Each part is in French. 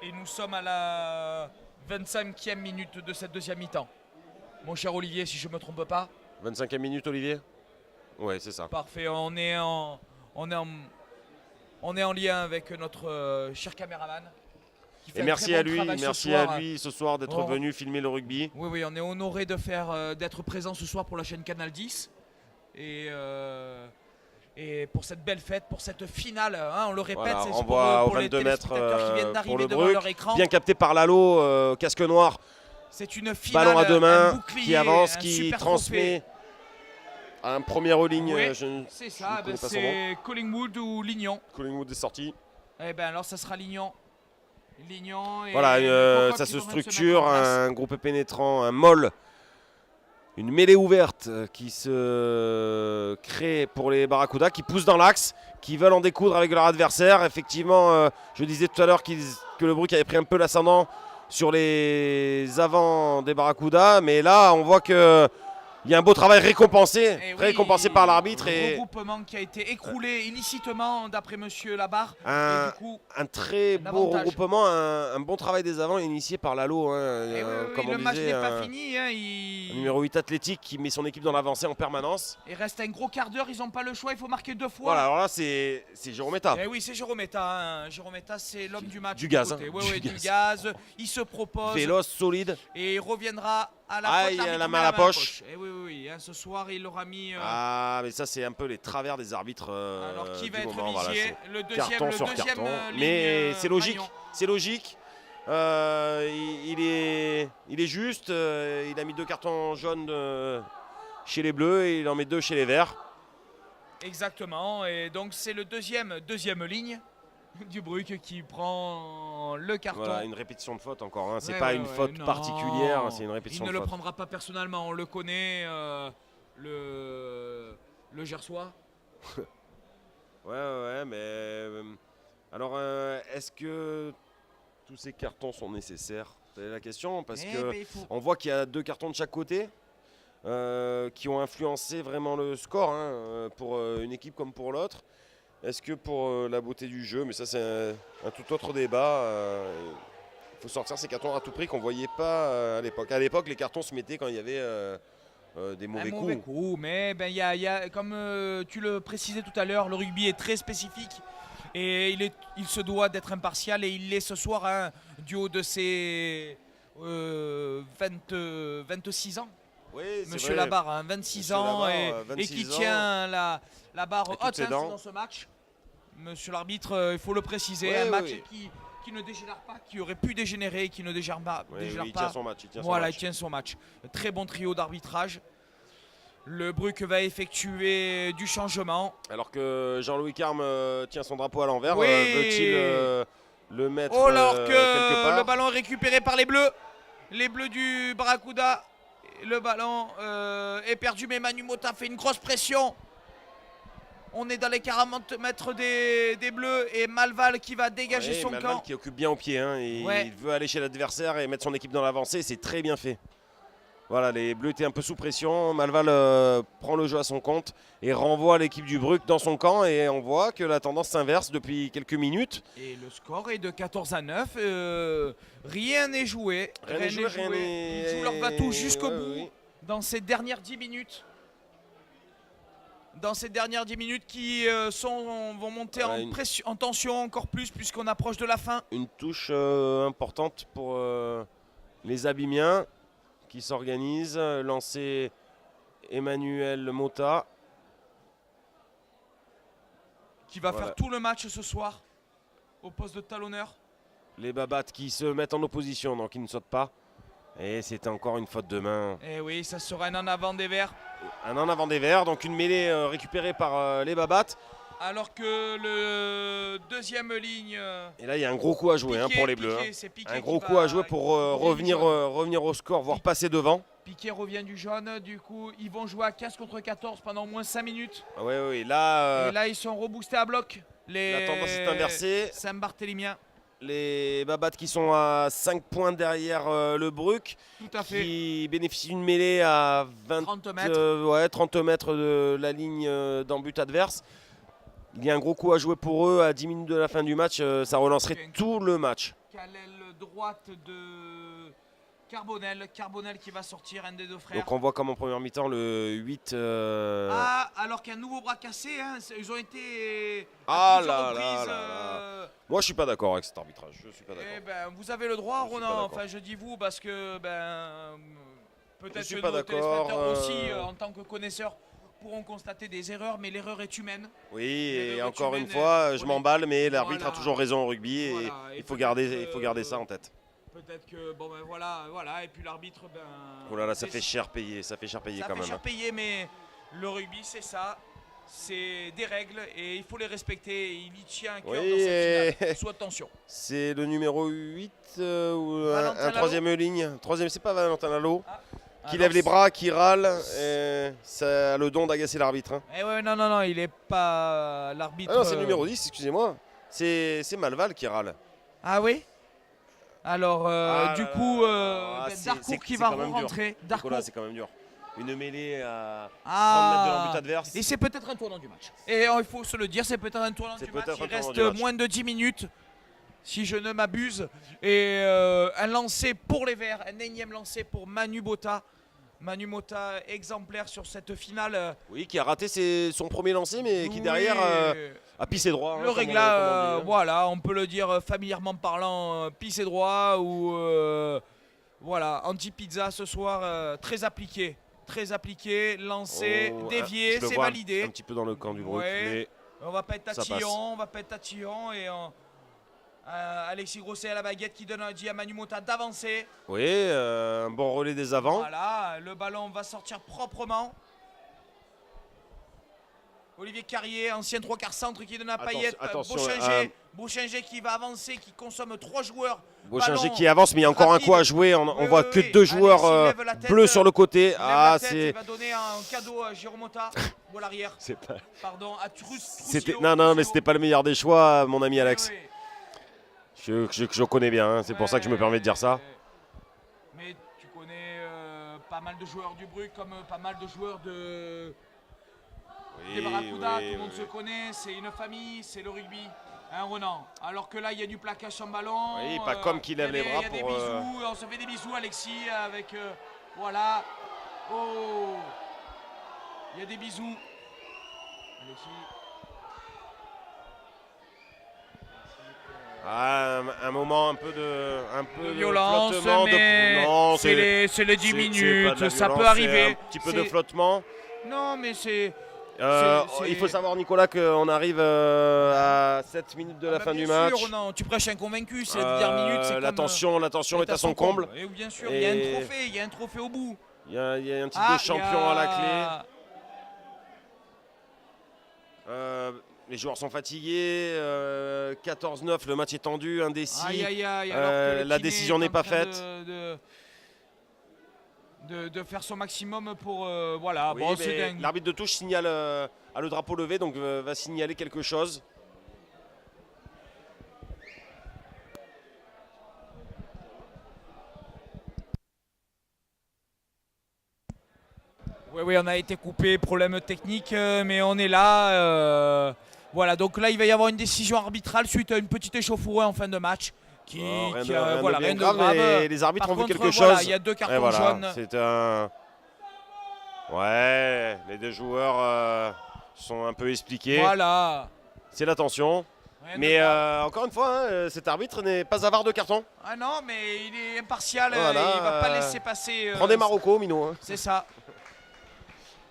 Et nous sommes à la 25e minute de cette deuxième mi-temps. Mon cher Olivier, si je ne me trompe pas. 25e minute, Olivier? Ouais, c'est ça. Parfait, on est en lien avec notre cher caméraman. Et merci à lui, ce soir d'être venu filmer le rugby. Oui, oui, on est honoré d'être présent ce soir pour la chaîne Canal 10. Et pour cette belle fête, pour cette finale, hein, on le répète, Voilà, c'est pour les 22 mètres téléspectateurs qui viennent pour d'arriver le devant Bruck. leur écran. Bien capté par Lalo, casque noir. C'est une finale, ballon à deux mains, bouclier, qui avance, qui transmet trophée. à un premier en ligne. Oui, je c'est ça, connais pas son c'est Collingwood ou Lignon. Collingwood est sorti. Eh bien alors ça sera Lignon. Et voilà, ça se structure, un groupe pénétrant, un molle. Une mêlée ouverte qui se crée pour les Barracuda, qui poussent dans l'axe, qui veulent en découdre avec leur adversaire. Effectivement, je disais tout à l'heure que le Bruck avait pris un peu l'ascendant sur les avants des Barracuda, mais là on voit que il y a un beau travail récompensé par l'arbitre. Un regroupement qui a été écroulé illicitement d'après monsieur Labarre. Un très beau regroupement, un bon travail des avants initié par Lalo. Le match n'est pas fini. Un numéro 8 athlétique qui met son équipe dans l'avancée en permanence. Il reste un gros quart d'heure, ils n'ont pas le choix, il faut marquer 2 fois. Voilà, alors là c'est Jérôme Etta. Oui, c'est Jérôme Etta. Hein. Jérôme Etta, c'est l'homme du match. Du gaz. Du gaz. Il se propose. Véloce, solide. Et il reviendra à la faute. Il a la main à la poche. Oui. Hein, ce soir, il aura mis. Mais ça, c'est un peu les travers des arbitres. Alors, qui va être moment. visé? Voilà, le deuxième carton. Ligne, mais c'est logique. Magnon. C'est logique. Il est juste. Il a mis 2 cartons jaunes chez les Bleus et il en met 2 chez les Verts. Exactement. Et donc, c'est le deuxième ligne du Bruck qui prend le carton. Voilà, une répétition de faute encore. Hein. C'est pas une faute particulière, c'est une répétition de faute. Il ne le prendra pas personnellement, on le connaît, le Gersois. ouais, mais alors est-ce que tous ces cartons sont nécessaires? C'est la question, parce on voit qu'il y a 2 cartons de chaque côté qui ont influencé vraiment le score pour une équipe comme pour l'autre. Est-ce que pour la beauté du jeu, mais ça c'est un tout autre débat, il faut sortir ces cartons à tout prix qu'on ne voyait pas à l'époque. À l'époque, les cartons se mettaient quand il y avait des mauvais coups. Mais y a, comme tu le précisais tout à l'heure, le rugby est très spécifique et il se doit d'être impartial, et il l'est ce soir du haut de ses 26 ans. Oui, Monsieur Labarre, 26 ans, et qui tient la barre haute dans ce match. Monsieur l'arbitre, il faut le préciser, un match qui ne dégénère pas, qui aurait pu dégénérer, qui ne dégénère pas. Il tient son match. Il tient son match. Très bon trio d'arbitrage. Le Bruck va effectuer du changement. Alors que Jean-Louis Carme tient son drapeau à l'envers, veut-il le mettre alors que quelque part? Le ballon est récupéré par les Bleus. Les Bleus du Barracuda. Le ballon est perdu, mais Manu Mota fait une grosse pression. On est dans les 40 mètres des Bleus, et Malval qui va dégager son Malval camp. Qui occupe bien au pied. Il veut aller chez l'adversaire et mettre son équipe dans l'avancée. C'est très bien fait. Voilà, les Bleus étaient un peu sous pression. Malval prend le jeu à son compte et renvoie l'équipe du Bruck dans son camp. Et on voit que la tendance s'inverse depuis quelques minutes. Et le score est de 14-9. Rien n'est joué. Ils jouent leur bateau jusqu'au bout dans ces dernières 10 minutes. Dans ces dernières 10 minutes qui vont monter en tension encore plus puisqu'on approche de la fin. Une touche importante pour les Abimiens qui s'organisent. Lancer Emmanuel Mota. Qui va faire tout le match ce soir au poste de talonneur. Les Babates qui se mettent en opposition, donc ils ne sautent pas. Et c'est encore une faute de main. Et oui, ça sera un en avant des Verts. Un en avant des Verts, donc une mêlée récupérée par les Babates. Alors que le deuxième ligne... Et là, il y a un gros coup à jouer pour les Bleus. Un gros coup à jouer pour revenir au score, voire passer devant. Piquet revient du jaune, du coup, ils vont jouer à 15 contre 14 pendant au moins 5 minutes. Oui, là... Et là, ils sont reboostés à bloc. La tendance est inversée. Saint-Barthélémien. Les Babates qui sont à 5 points derrière le Bruck. Tout à fait. Qui bénéficient d'une mêlée à 30 mètres. 30 mètres de la ligne d'en but adverse. il y a un gros coup à jouer pour eux à 10 minutes de la fin du match. Ça relancerait tout le match. Quelle aile droite de Carbonel qui va sortir, un des deux frères. Donc on voit comme en première mi-temps le 8... Ah, alors qu'il y a un nouveau bras cassé, hein. Ils ont été ah là, Moi je suis pas d'accord avec cet arbitrage, je suis pas d'accord. Eh ben, vous avez le droit, Ronan, enfin je dis vous parce que peut-être que nos téléspectateurs aussi, en tant que connaisseurs, pourront constater des erreurs, mais l'erreur est humaine. Oui, et encore une fois, je m'emballe, mais l'arbitre a toujours raison au rugby et il faut garder ça en tête. Peut-être que voilà, et puis l'arbitre oh là là, ça fait cher payer, quand même. Ça fait cher payer, mais le rugby c'est ça, c'est des règles et il faut les respecter. Il y tient un cœur dans cette finale. Sous attention. C'est le numéro 8 ou un troisième ligne. Troisième, c'est pas Valentin Lalo. Qui lève les bras, qui râle, et ça a le don d'agacer l'arbitre. Hein. Eh ouais, non, il est pas l'arbitre. Ah non, c'est le numéro 10, excusez-moi. C'est Malval qui râle. Ah oui. Alors, Darcourt qui va rentrer. Nicolas, c'est quand même dur. Une mêlée à 30 mètres de l'embut adverse. Et c'est peut-être un tournant du match. Et il faut se le dire, c'est peut-être un tournant du match. Il reste moins de 10 minutes, si je ne m'abuse. Et un lancer pour les Verts, un énième lancer pour Manu Botta. Manu Botta exemplaire sur cette finale. Oui, qui a raté son premier lancer, mais qui derrière a pissé droit. Le réglat, voilà, on peut le dire familièrement parlant, pissé droit ou voilà, anti-pizza ce soir, très appliqué, lancé, dévié, c'est validé. Un petit peu dans le camp du Brook, mais on va pas être tatillon, et Alexis Grosset à la baguette qui dit à Manu Botta d'avancer. Oui, un bon relais des avants. Voilà, le ballon va sortir proprement. Olivier Carrier, ancien 3/4 centre qui donne à Payet. Beauchinger qui va avancer, qui consomme 3 joueurs. Beauchinger qui avance, mais il y a encore un coup à jouer. On voit que 2 joueurs bleus sur le côté. Il va donner un cadeau à Jérôme Mota ou à l'arrière. Pardon, à Trussio. Non, mais c'était pas le meilleur des choix, mon ami Alex. Je connais bien, hein, c'est pour ça que je me permets de dire ça. Mais tu connais pas mal de joueurs du Bruck, comme pas mal de joueurs des Barracuda, tout le monde se connaît, c'est une famille, c'est le rugby, hein, Ronan. Alors que là, il y a du plaquage sur ballon. Oui, pas comme qui lève les bras pour... des bisous, on se fait des bisous, Alexis, avec... voilà. Oh, il y a des bisous. Alexis. Un moment un peu de violence, flottement, mais c'est les 10 minutes, ça peut arriver. Un petit peu de flottement. Non, mais c'est... il faut savoir, Nicolas, qu'on arrive à 7 minutes de la fin du match. Sûr, non, tu prêches un convaincu, c'est la dernière minute. C'est la tension est à son comble. Et bien sûr, il y a un trophée au bout. Il y a un titre de champion à la clé. Les joueurs sont fatigués, 14-9, le match est tendu, indécis. La décision n'est pas faite. De faire son maximum pour... voilà, oui, c'est dingue. L'arbitre de touche signale à le drapeau levé, donc va signaler quelque chose. Oui, on a été coupé, problème technique, mais on est là. Voilà, donc là, il va y avoir une décision arbitrale suite à une petite échauffourée en fin de match. Rien de grave. Les arbitres ont vu quelque chose. Il y a 2 cartons jaunes. C'est un... Ouais, les 2 joueurs sont un peu expliqués. Voilà. C'est la tension. Mais encore une fois, cet arbitre n'est pas avare de carton. Ah non, mais il est impartial. Voilà, il ne va pas laisser passer... Prends des Marocco, Mino. Hein. C'est ça.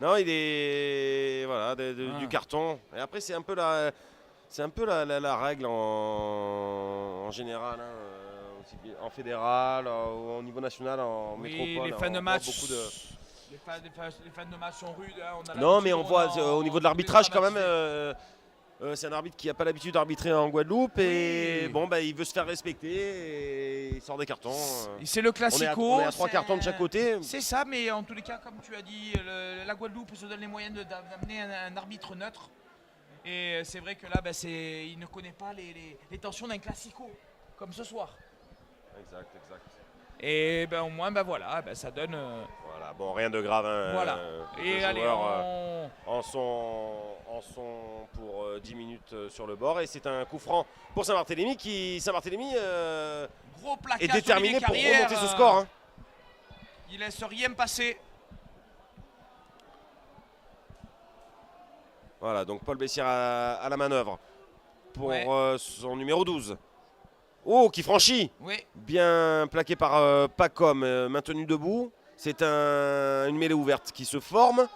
Non, il est du carton. Et après, c'est un peu la règle en général, hein, aussi en fédéral, au niveau national, en métropole. Les fins de match. Les fins de match sont rudes. Hein, non, mais on voit au niveau de l'arbitrage quand même. C'est un arbitre qui n'a pas l'habitude d'arbitrer en Guadeloupe et bon, il veut se faire respecter et il sort des cartons. C'est le classico. On est à 3 cartons de chaque côté. C'est ça, mais en tous les cas, comme tu as dit, la Guadeloupe se donne les moyens d'amener un arbitre neutre. Et c'est vrai que là, il ne connaît pas les tensions d'un classico, comme ce soir. Exact. Et ben, au moins, ben, voilà, ben, ça donne. Voilà, bon, rien de grave. Hein, voilà. Et allez, en sont pour 10 minutes sur le bord. Et c'est un coup franc pour Saint-Barthélemy qui gros est déterminé pour remonter ce score. Hein. Il laisse rien passer. Voilà, donc Paul Bessières à la manœuvre pour son numéro 12. Oh, qui franchit. Oui. Bien plaqué par Pacom, maintenu debout. C'est une mêlée ouverte qui se forme.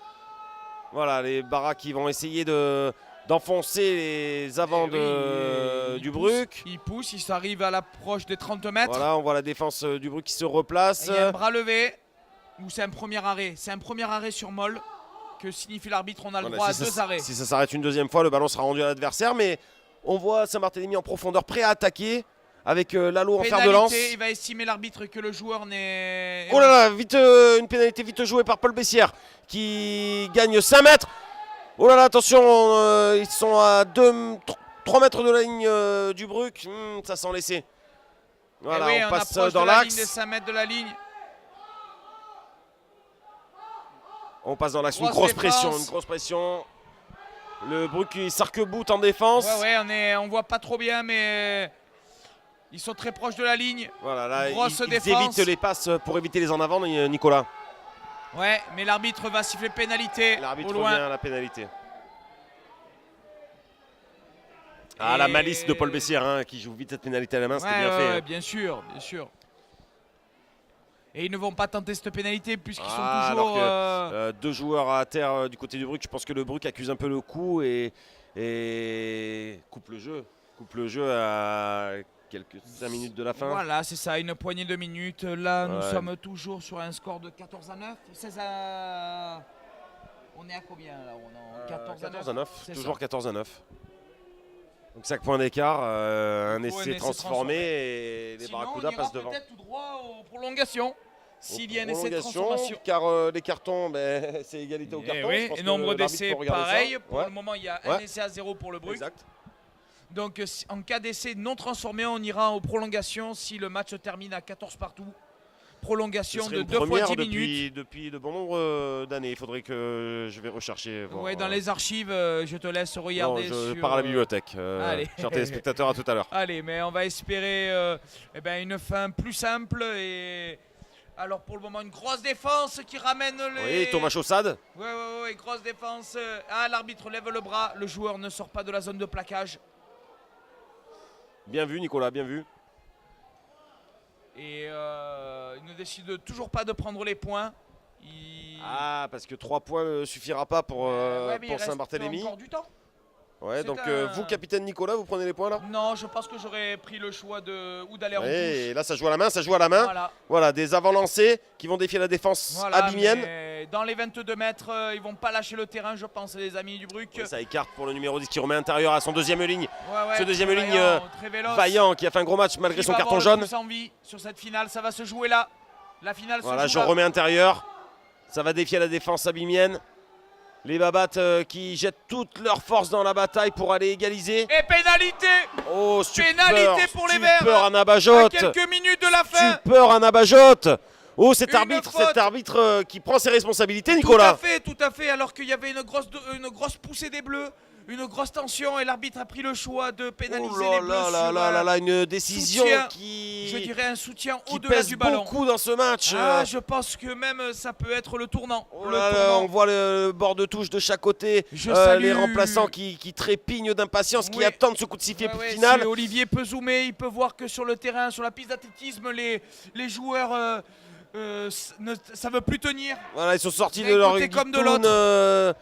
Voilà, les Barras qui vont essayer d'enfoncer les avants du Bruck. Il pousse, il s'arrive à l'approche des 30 mètres. Voilà, on voit la défense du Bruck qui se replace. Il y a un bras levé, ou c'est un premier arrêt. C'est un premier arrêt sur Moll. Que signifie l'arbitre? On a le droit à 2 arrêts. Si ça s'arrête une deuxième fois, le ballon sera rendu à l'adversaire. Mais on voit Saint-Barthélemy en profondeur, prêt à attaquer. Avec Lalo en fer de lance. Il va estimer l'arbitre que le joueur n'est... Oh là là, vite, une pénalité vite jouée par Paul Bessières qui gagne 5 mètres. Oh là là, attention, ils sont à 3 mètres de la ligne du Bruck. Ça sent laisser. Voilà, oui, on passe dans l'axe. l'axe. 5 mètres de la ligne. On passe dans l'axe, une grosse pression. Le Bruck il s'arc-boute en défense. Ouais, on voit pas trop bien, mais... Ils sont très proches de la ligne. Voilà, là, ils défense. évitent les passes pour éviter les en avant, Nicolas. Ouais, mais l'arbitre va siffler pénalité. L'arbitre revient à la pénalité. Ah, la malice de Paul Bessières hein, qui joue vite cette pénalité à la main, c'était bien fait. Bien sûr. Et ils ne vont pas tenter cette pénalité puisqu'ils sont toujours... Alors que, 2 joueurs à terre du côté du Bruck. Je pense que le Bruck accuse un peu le coup et coupe le jeu à... quelques 5 minutes de la fin. Voilà, c'est ça, une poignée de minutes. Là, nous sommes toujours sur un score de 14 à 9. 16 à... On est à combien là? On est 14 à 9. Toujours ça. 14 à 9. Donc 5 points d'écart, un essai transformé et les Barracudas passent devant. Peut-être tout droit aux prolongations. S'il y a un essai de transformation. Car les cartons, c'est égalité au carton. Et nombre d'essais pareil. Pour le moment, il y a un essai à 0 pour le Bruck. Exact. Donc en cas d'essai non transformé, on ira aux prolongations si le match se termine à 14 partout. Prolongation de 2 fois 10 minutes. Depuis de bon nombre d'années, il faudrait que je vais rechercher. Oui, dans les archives, je te laisse regarder. Je pars à la bibliothèque. Chers téléspectateurs, à tout à l'heure. Allez, mais on va espérer une fin plus simple. Et alors pour le moment, une grosse défense qui ramène les... Oui, Thomas Chaussade. Oui, grosse défense. L'arbitre lève le bras, le joueur ne sort pas de la zone de plaquage. Bien vu Nicolas, bien vu. Et il ne décide toujours pas de prendre les points. Parce que 3 points ne suffira pas pour Saint-Barthélemy. Il reste encore du temps. Ouais, donc vous, capitaine Nicolas, vous prenez les points là? Non, je pense que j'aurais pris le choix d'aller en touche. Et là, ça joue à la main, Voilà, des avant-lancés qui vont défier la défense abimienne. Dans les 22 mètres, ils vont pas lâcher le terrain, je pense, les amis du Bruck. Ça écarte pour le numéro 10 qui remet intérieur à son deuxième ligne. Ce deuxième ligne vaillant qui a fait un gros match malgré son carton jaune. Sans vie sur cette finale, ça va se jouer là. La finale se joue remets intérieur. Ça va défier la défense abimienne. Les Babates qui jettent toute leur force dans la bataille pour aller égaliser. Et pénalité. Oh, pénalité pour les Verts. Stupeur à Nabajote. À quelques minutes de la fin. Stupeur à Nabajote. Oh, cet arbitre qui prend ses responsabilités, Nicolas. Tout à fait, alors qu'il y avait une grosse poussée des Bleus, une grosse tension et l'arbitre a pris le choix de pénaliser les Bleus. Une décision qui... Je dirais un soutien au-delà du ballon. Beaucoup dans ce match. Je pense que même ça peut être le tournant. On voit le bord de touche de chaque côté, les remplaçants qui trépignent d'impatience, qui attendent ce coup de sifflet final. Si Olivier peut zoomer, il peut voir que sur le terrain, sur la piste d'athlétisme, les joueurs... ça veut plus tenir. Voilà, ils sont sortis de leur comme de l'autre.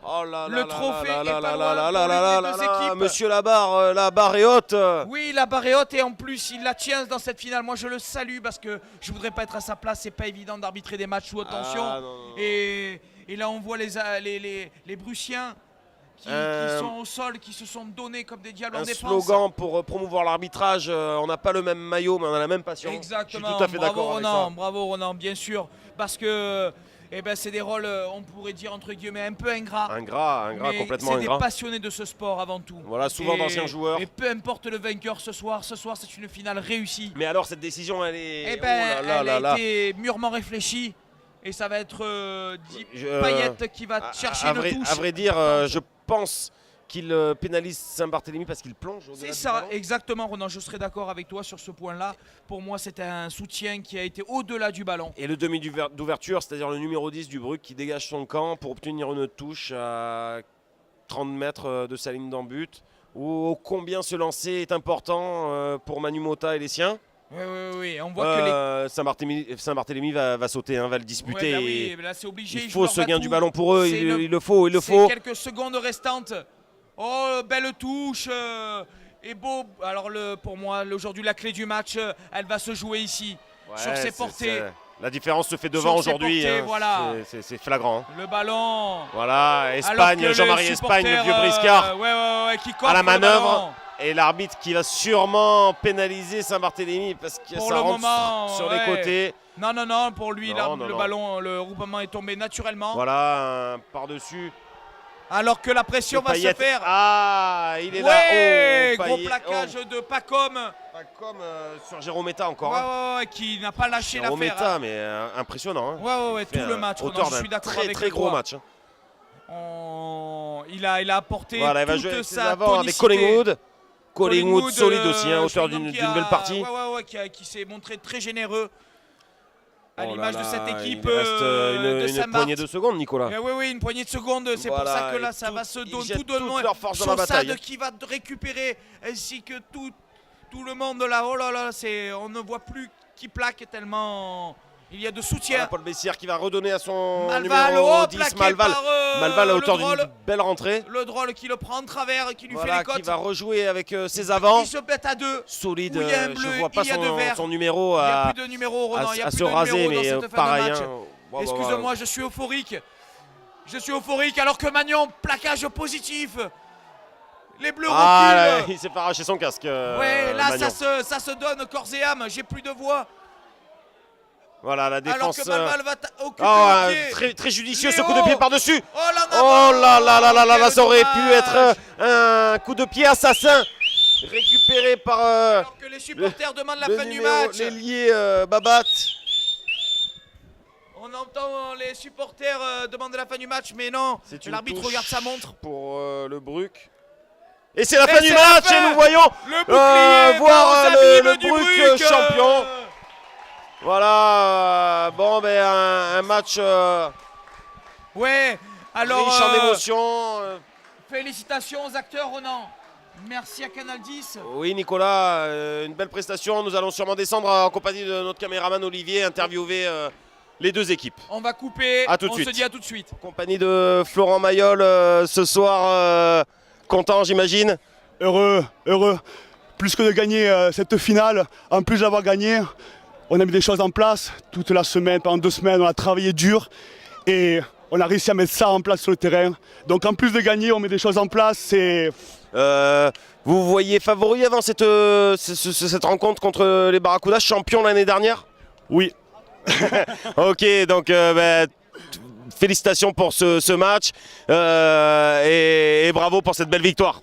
Oh là là, le trophée est pas loin pour les deux équipes. Monsieur la barre est haute. Oui, la barre est haute et en plus il la tient dans cette finale. Moi je le salue parce que je voudrais pas être à sa place. C'est pas évident d'arbitrer des matchs sous haute tension. Non. Et là on voit les Brussiens qui sont au sol, qui se sont donnés comme des diables en défense. Un slogan pour promouvoir l'arbitrage. On n'a pas le même maillot mais on a la même passion. Exactement. Je suis tout à fait d'accord avec ça. Bravo Ronan, bien sûr. Parce que eh ben, c'est des rôles, on pourrait dire entre guillemets, un peu ingrats. Ingrat, complètement ingrat. C'est des passionnés de ce sport avant tout. Voilà, souvent d'anciens joueurs. Et peu importe le vainqueur ce soir c'est une finale réussie. Mais alors cette décision, elle est... Eh ben, elle a été mûrement réfléchie. Et ça va être Payet qui va chercher une touche. À vrai dire, je pense qu'il pénalise Saint-Barthélemy parce qu'il plonge au-delà du ça, ballon. exactement, Ronan, je serais d'accord avec toi sur ce point-là. Pour moi, c'est un soutien qui a été au-delà du ballon. Et le demi d'ouverture, c'est-à-dire le numéro 10 du Bruck qui dégage son camp pour obtenir une touche à 30 mètres de sa ligne d'en but. Ou combien ce lancer est important pour Manu Mota et les siens. Oui, on voit que Saint-Barthélemy va sauter, va le disputer. Ouais, là, c'est obligé. Il faut ce gain du ballon pour eux, il le faut. Quelques secondes restantes. Oh, belle touche. Et beau. Alors, pour moi, aujourd'hui, la clé du match, elle va se jouer ici, sur ses portées. La différence se fait devant aujourd'hui. Voilà. C'est flagrant. Le ballon. Voilà, Espagne, Jean-Marie Espagne, le vieux briscard. Qui à la manœuvre. Et l'arbitre qui va sûrement pénaliser Saint-Barthélemy parce que ça rentre sur les côtés. Non, pour lui, le ballon, le regroupement est tombé naturellement. Voilà, par-dessus. Alors que la pression va se faire. Ah, il est là. Gros plaquage de Pacom. Pacom sur Jérômeta encore. Qui n'a pas lâché l'affaire. Jérômeta, mais impressionnant. Tout le match. Je suis d'accord avec très gros match. Il a apporté il va toute jouer sa avec Collingwood solide aussi, auteur d'une belle partie. Qui s'est montré très généreux. À l'image de cette équipe. Il reste une poignée de secondes, Nicolas. Une poignée de secondes. C'est pour ça que là, ça va se donner tout de loin. Chaussade qui va récupérer, ainsi que tout le monde là. Oh là là, on ne voit plus qui plaque tellement il y a de soutien. Paul Bessières qui va redonner à son Malval, numéro 10, Malval. Malval à hauteur d'une belle rentrée. Le drôle qui le prend en travers, qui lui fait les côtes. Qui va rejouer avec ses avants. Il se pète à deux. Solide, je ne vois pas son numéro il n'y a plus de numéro, Ronan. Il n'y a plus se de raser, numéro dans cette fin de match. Excuse-moi, je suis euphorique. Alors que Magnon, plaquage positif. Les Bleus reculent. Il s'est fait arracher son casque. Là, ça se donne corps et âme. J'ai plus de voix. Voilà la défense. Alors que Malval va occuper très judicieux ce coup de pied par-dessus. Oh là, ça aurait pu être un coup de pied assassin. Récupéré par alors que les supporters demandent la fin du match. L'ailier Babat. On entend les supporters demander la fin du match, mais non. L'arbitre regarde sa montre. Pour le Bruck. Et c'est la fin du match et nous voyons voir le Bruck champion. Voilà, un match alors, riche en émotions. Félicitations aux acteurs, Ronan. Merci à Canal 10. Oui, Nicolas, une belle prestation. Nous allons sûrement descendre en compagnie de notre caméraman Olivier, interviewer les deux équipes. On va couper, on se dit à tout de suite. En compagnie de Florent Mayol ce soir, content j'imagine. Heureux. Plus que de gagner cette finale, en plus d'avoir gagné, on a mis des choses en place toute la semaine, pendant 2 semaines, on a travaillé dur et on a réussi à mettre ça en place sur le terrain. Donc en plus de gagner, on met des choses en place. Vous voyez favori avant cette rencontre contre les Barracudas, champions l'année dernière? Oui. Ok, donc félicitations pour ce match et bravo pour cette belle victoire.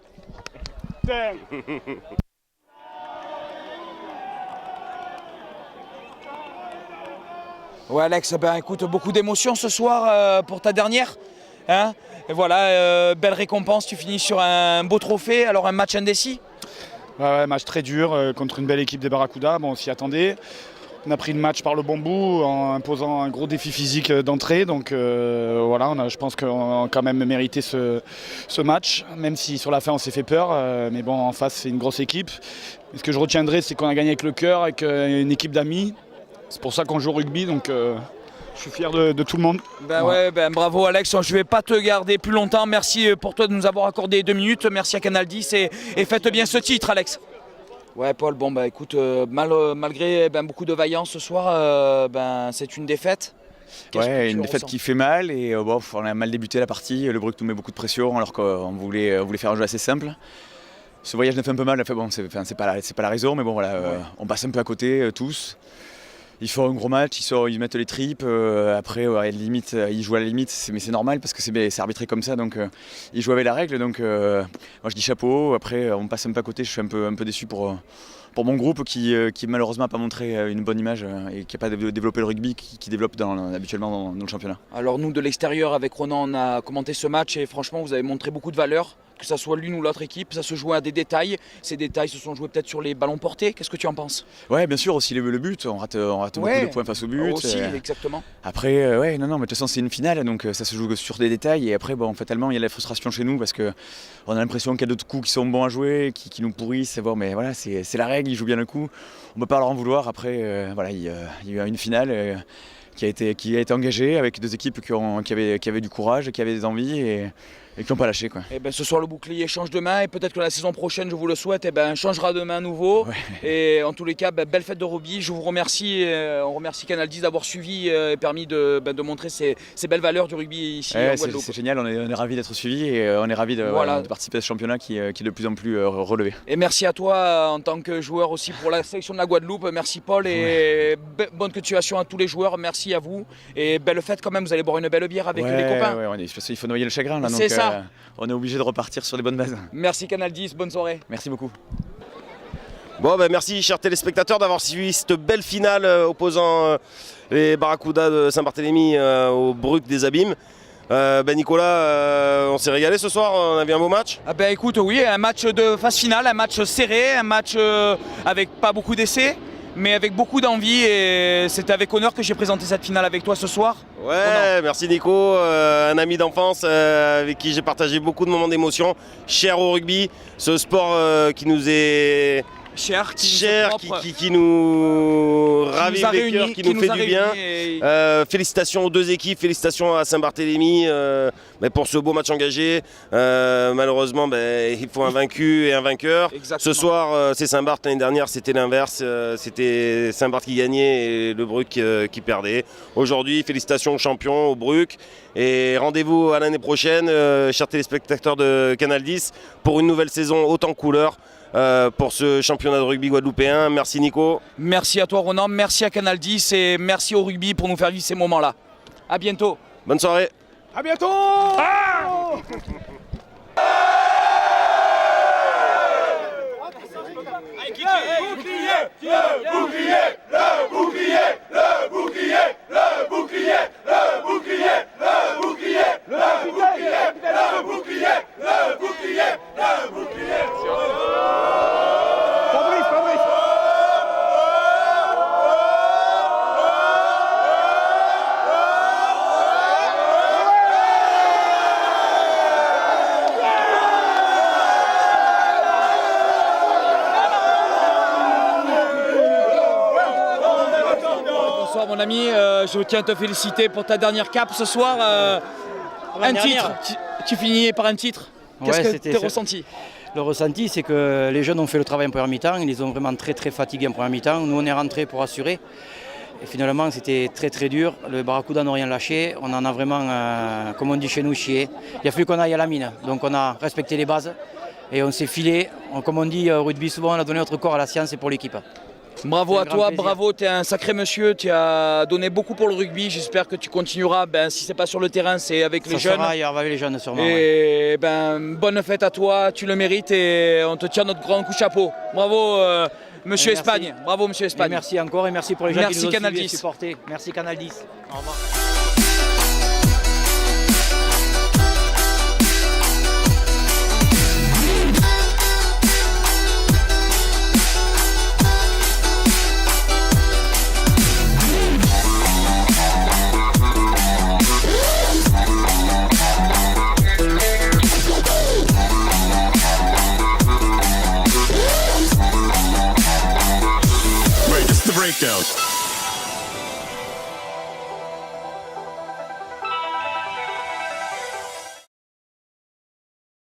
Ouais Alex, écoute, beaucoup d'émotions ce soir pour ta dernière. Et voilà, belle récompense, tu finis sur un beau trophée, alors un match indécis. Ouais, match très dur contre une belle équipe des Barracudas, on s'y attendait. On a pris le match par le bon bout en imposant un gros défi physique d'entrée. Donc je pense qu'on a quand même mérité ce match, même si sur la fin on s'est fait peur. Mais bon, en face c'est une grosse équipe. Et ce que je retiendrai, c'est qu'on a gagné avec le cœur, avec une équipe d'amis. C'est pour ça qu'on joue au rugby, donc je suis fier de tout le monde. Bravo Alex, je ne vais pas te garder plus longtemps. Merci pour toi de nous avoir accordé 2 minutes. Merci à Canal 10 et faites bien ce titre Alex. Ouais Paul, écoute, malgré beaucoup de vaillance ce soir, c'est une défaite. Ouais, une défaite qui fait mal et on a mal débuté la partie. Le Bruck nous met beaucoup de pression alors qu'on voulait faire un jeu assez simple. Ce voyage nous fait un peu mal, c'est pas la raison, mais bon voilà, on passe un peu à côté tous. Ils font un gros match, ils mettent les tripes, après limite, ils jouent à la limite, mais c'est normal parce que c'est arbitré comme ça, donc ils jouent avec la règle, donc moi je dis chapeau, après on passe un peu à côté, je suis un peu déçu pour mon groupe qui malheureusement n'a pas montré une bonne image et qui n'a pas développé le rugby qui développe habituellement dans le championnat. Alors nous de l'extérieur avec Ronan on a commenté ce match et franchement vous avez montré beaucoup de valeur, que ce soit l'une ou l'autre équipe, ça se jouait à des détails, ces détails se sont joués peut-être sur les ballons portés, qu'est-ce que tu en penses? Ouais bien sûr aussi le but, on rate beaucoup de points face au but. Aussi, exactement. Après mais de toute façon c'est une finale donc ça se joue sur des détails et après fatalement il y a la frustration chez nous parce qu'on a l'impression qu'il y a d'autres coups qui sont bons à jouer, qui nous pourrissent, mais voilà c'est la règle, ils jouent bien le coup, on ne peut pas leur en vouloir, après il y a eu une finale qui a été engagée avec deux équipes qui avaient du courage, qui avaient des envies et qui n'ont pas lâché. Et ce soir le bouclier change de main et peut-être que la saison prochaine, je vous le souhaite, changera de main à nouveau. Ouais. Et en tous les cas, belle fête de rugby. Je vous remercie. On remercie Canal 10 d'avoir suivi et permis de montrer ces belles valeurs du rugby ici en Guadeloupe. C'est génial, on est ravis d'être suivis et on est ravis de participer à ce championnat qui est de plus en plus relevé. Et merci à toi en tant que joueur aussi pour la sélection de la Guadeloupe. Merci Paul et bonne continuation à tous les joueurs. Merci à vous. Et belle fête quand même, vous allez boire une belle bière avec les copains. Il faut noyer le chagrin là. C'est ça. On est obligé de repartir sur les bonnes bases. Merci Canal 10, bonne soirée. Merci beaucoup. Bon, merci chers téléspectateurs d'avoir suivi cette belle finale opposant les Barracudas de Saint-Barthélemy au Bruc des Abîmes. Nicolas, on s'est régalé ce soir, on a vu un beau match. Écoute, oui, un match de phase finale, un match serré, un match avec pas beaucoup d'essais, mais avec beaucoup d'envie et c'est avec honneur que j'ai présenté cette finale avec toi ce soir. Ouais, merci Nico, un ami d'enfance avec qui j'ai partagé beaucoup de moments d'émotion, cher au rugby, ce sport qui nous est cher, qui nous ravive les cœurs, qui nous fait du bien. Félicitations aux deux équipes, félicitations à Saint-Barthélemy pour ce beau match engagé. Malheureusement, il faut un vaincu et un vainqueur. Exactement. Ce soir, c'est Saint-Barth. L'année dernière, c'était l'inverse. C'était Saint-Barth qui gagnait et le Bruc qui perdait. Aujourd'hui, félicitations aux champions, au Bruc. Et rendez-vous à l'année prochaine, chers téléspectateurs de Canal 10, pour une nouvelle saison haute en couleurs. Pour ce championnat de rugby guadeloupéen. Merci Nico. Merci à toi Ronan, merci à Canal 10 et merci au rugby pour nous faire vivre ces moments-là. À bientôt. Bonne soirée. À bientôt. Mon ami, je tiens à te féliciter pour ta dernière cape ce soir. Un titre, tu finis par un titre. Qu'est-ce que tu as ressenti? Le ressenti, c'est que les jeunes ont fait le travail en première mi-temps, ils les ont vraiment très fatigués en première mi-temps. Nous, on est rentrés pour assurer. Et finalement, c'était très dur. Le Barracuda n'a rien lâché. On en a vraiment, comme on dit chez nous, chié. Il a fallu qu'on aille à la mine. Donc on a respecté les bases et on s'est filé. Comme on dit au rugby, souvent, on a donné notre corps à la science et pour l'équipe. Bravo à toi, bravo, tu es un sacré monsieur, tu as donné beaucoup pour le rugby, j'espère que tu continueras, si c'est pas sur le terrain, c'est avec les jeunes. Il y aura avec les jeunes sûrement. Et bonne fête à toi, tu le mérites et on te tient notre grand coup de chapeau. Bravo monsieur Espagne, bravo monsieur Espagne. Et merci encore et merci pour les gens qui nous ont Canal 10. Supportés. Merci Canal 10. Au revoir. Breakdown.